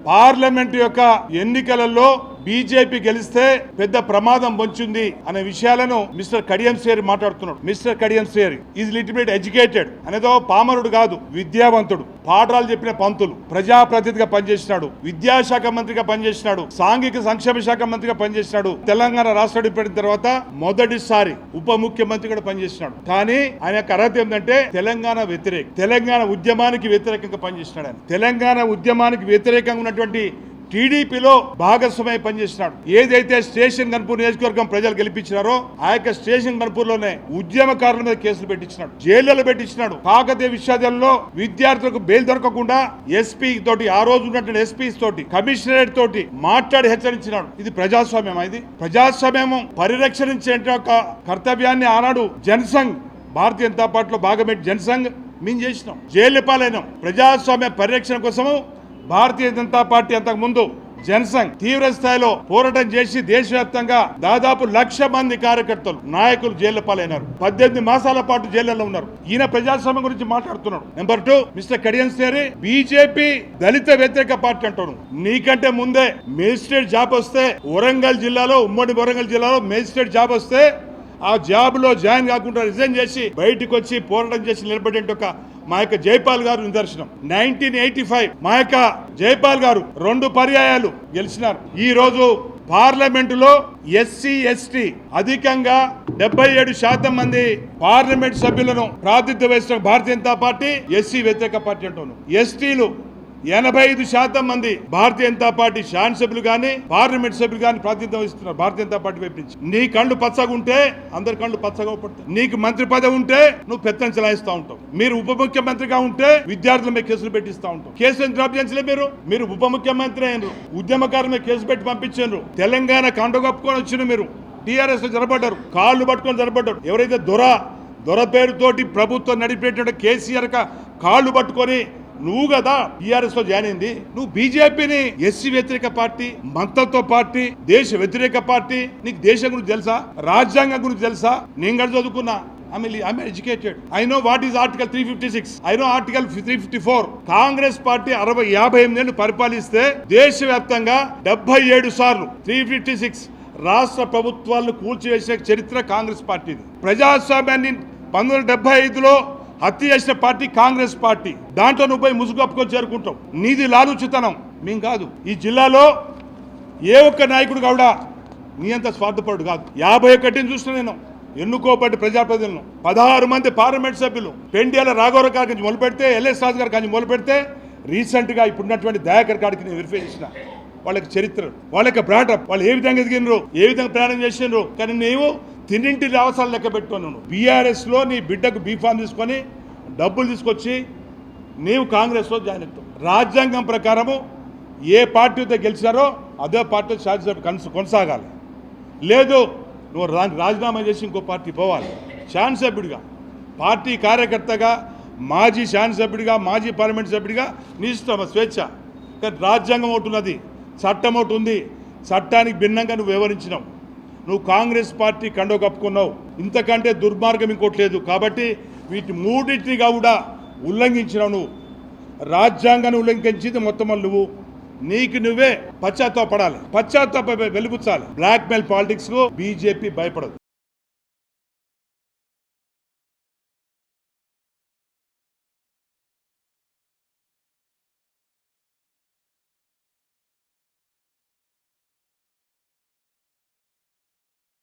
Parliament యొక్క ఎన్నికలలో BJP గెలిస్తే పెద్ద ప్రమాదం పొంచుంది అనే విషయాలను మిస్టర్ కడియం శ్రేరి మాట్లాడుతున్నాడు. మిస్టర్ కడియం శ్రేరి ఈజ్ లిటిల్ బిట్ ఎడ్యుకేటెడ్, అనేదో పామరుడు కాదు, విద్యావంతుడు, పాఠాలు చెప్పిన పంతులు, ప్రజాప్రతినిధిగా పనిచేసినాడు, విద్యాశాఖ మంత్రిగా పనిచేసినాడు, సాంఘిక సంక్షేమ శాఖ మంత్రిగా పనిచేసినాడు, తెలంగాణ రాష్ట్రం ఏర్పడిన తర్వాత మొదటిసారి ఉప ముఖ్యమంత్రి కూడా పనిచేసినాడు. కానీ ఆయన యొక్క అర్హత ఏంటంటే తెలంగాణ వ్యతిరేక, తెలంగాణ ఉద్యమానికి వ్యతిరేకంగా పనిచేసినాడు. ఆయన తెలంగాణ ఉద్యమానికి వ్యతిరేకంగా ఉన్నటువంటి టీడీపీలో భాగస్వామై పనిచేసినాడు. ఏదైతే స్టేషన్ గన్పూర్ నియోజకవర్గం ప్రజలు గెలిపించినారో ఆ యొక్క స్టేషన్ గన్పూర్ లోనే ఉద్యమకారుల మీద కేసులు పెట్టించినాడు, జైళ్లలో పెట్టించినాడు. కాకతీయ విశ్వవిద్యాలయంలో విద్యార్థులకు బెయిల్ దొరకకుండా ఎస్పీ తోటి, ఆ రోజు ఉన్నటువంటి ఎస్పీస్ తోటి, కమిషనరేట్ తోటి మాట్లాడి హెచ్చరించినాడు. ఇది ప్రజాస్వామ్యం. ఇది ప్రజాస్వామ్యం పరిరక్షించే ఒక కర్తవ్యాన్ని ఆనాడు జనసంఘ్, భారతీయ జనతా పార్టీలో భాగమేంటి జనసంఘ్ మేము చేసినాం. జైలు పాలైనాం. ప్రజాస్వామ్య పరిరక్షణ కోసము భారతీయ జనతా పార్టీ అంతకు ముందు జనసంఘ్ తీవ్ర స్థాయిలో పోరాటం చేసి దేశవ్యాప్తంగా దాదాపు 1,00,000 మంది కార్యకర్తలు, నాయకులు జైలు పాలైనారు. 18 మాసాల పాటు జైల్లో ఉన్నారు. ఈయన ప్రజాస్వామ్యం గురించి మాట్లాడుతున్నాడు. నెంబర్ 2 మిస్టర్ కడియం శ్రేరి బీజేపీ దళిత వ్యతిరేక పార్టీ అంటాడు. నీకంటే ముందే మేజిస్ట్రేట్ జాబ్ వస్తే, వరంగల్ జిల్లాలో, ఉమ్మడి వరంగల్ జిల్లాలో మేజిస్ట్రేట్ జాబ్ వస్తే ఆ జాబ్ లో జాయిన్ కాకుండా రిజైన్ చేసి బయటకు వచ్చి పోరాటం చేసి నిలబడే ఒక మా యొక్క జైపాల్ గారు నిదర్శనం. 1985 మా యొక్క జైపాల్ గారు 2 పర్యాయాలు గెలిచినారు. ఈ రోజు పార్లమెంటులో ఎస్సీ ఎస్టీ అధికంగా 77% మంది పార్లమెంట్ సభ్యులను ప్రాతినిధ్యం వహిస్తున్న భారతీయ జనతా పార్టీ ఎస్సీ వ్యతిరేక పార్టీ అంటున్నాను. ఎస్టీలు 85% మంది భారతీయ జనతా పార్టీ శాసనసభ్యులు కానీ పార్లమెంట్ సభ్యులు కానీ ప్రాతినిధ్యం వహిస్తున్నారు భారతీయ జనతా పార్టీ వైపు నుంచి. నీ కళ్ళు పచ్చగా ఉంటే అందరి కళ్ళు పచ్చగా పడతాయి. నీకు మంత్రి పదవి ఉంటే నువ్వు పెత్తనం చెలాయిస్తూ ఉంటావు. మీరు ఉప ముఖ్యమంత్రిగా ఉంటే విద్యార్థుల మీద కేసులు పెట్టిస్తూ ఉంటావు. కేసులు డ్రాప్ చేయించలే. మీరు ఉప ముఖ్యమంత్రి అయినరు, ఉద్యమకారుల మీద కేసు పెట్టి పంపించారు. తెలంగాణ కండ కప్పుకొని వచ్చిన మీరు టీఆర్ఎస్ లో జరపడ్డారు, కాళ్ళు పట్టుకొని జరపడ్డారు. ఎవరైతే దొర పేరుతోటి ప్రభుత్వం నడిపేట కేసీఆర్ కాళ్ళు పట్టుకొని నువ్వు కదా టీఆర్ఎస్ లో జాయిన్ అయింది. నువ్వు బీజేపీని ఎస్సీ వ్యతిరేక పార్టీ, మతంతో పార్టీ, దేశ వ్యతిరేక పార్టీ. నీకు దేశం గురించి తెలుసా? రాజ్యాంగం గురించి తెలుసా? నేను కూడా చదువుకున్నా. I'm educated. I know what is Article 356. I know Article 354. Congress party 58 ఏళ్లు పరిపాలిస్తే దేశవ్యాప్తంగా 77 సార్లు 356 రాష్ట్ర ప్రభుత్వాలను కూల్చివేసే చరిత్ర కాంగ్రెస్ పార్టీది. ప్రజాస్వామ్యాన్ని 1975లో హత్య చేసిన పార్టీ కాంగ్రెస్ పార్టీ. దాంట్లో నువ్వు పోయి ముసుగు కప్పుకొని చేరుకుంటావు. నీది లాలుచితనం, మేం కాదు. ఈ జిల్లాలో ఏ ఒక్క నాయకుడు కూడా నీ అంత స్వార్థపరుడు కాదు. 51 చూసిన నేను ఎన్నుకోబట్టి ప్రజాప్రతినిధులను 16 మంది పార్లమెంట్ సభ్యులు పెండియాల రాఘవరావు గారి నుంచి మొదలు పెడితే, ఎల్ఎస్ రాజు గారి నుంచి మొదలు పెడితే, రీసెంట్గా ఇప్పుడున్నటువంటి దయాకర్ గారికి నేను వెరిఫై చేసిన వాళ్ళకి చరిత్ర, వాళ్ళ యొక్క బ్రాటప్, వాళ్ళు ఏ విధంగా ఎదిగినరు, ఏ విధంగా ప్రయాణం చేసినారు. కానీ నీవు తిన్నింటి అవసరాలు లెక్క పెట్టుకున్నాను. బీఆర్ఎస్ లో నీ బిడ్డకు బీఫామ్ తీసుకొని డబ్బులు తీసుకొచ్చి నీవు కాంగ్రెస్ లో జాయిన్ అవుతావు. రాజ్యాంగం ప్రకారము ఏ పార్టీతో గెలిచారో అదే పార్టీ శాసనసభ కొనసాగాలి. లేదు నువ్వు రాజీనామా చేసి ఇంకో పార్టీ పోవాలి. శాసనసభ్యుడిగా, పార్టీ కార్యకర్తగా, మాజీ శాసనసభ్యుడిగా, మాజీ పార్లమెంట్ సభ్యుడిగా నీ ఇష్టం, స్వేచ్ఛ. కానీ రాజ్యాంగం ఒకటి ఉన్నది, చట్టం ఒకటి ఉంది. చట్టానికి భిన్నంగా నువ్వు వివరించినావు. నువ్వు కాంగ్రెస్ పార్టీ కండో కప్పుకున్నావు. ఇంతకంటే దుర్మార్గం ఇంకోటి లేదు. కాబట్టి వీటి మూడింటిని కూడా ఉల్లంఘించినావు. నువ్వు రాజ్యాంగాన్ని ఉల్లంఘించింది మొత్తం నువ్వు. నీకు నువ్వే పశ్చాత్తాపడాలి, పశ్చాత్తాప వెలుగుచ్చాలి. బ్లాక్ మెయిల్ పాలిటిక్స్ కు బీజేపీ భయపడదు.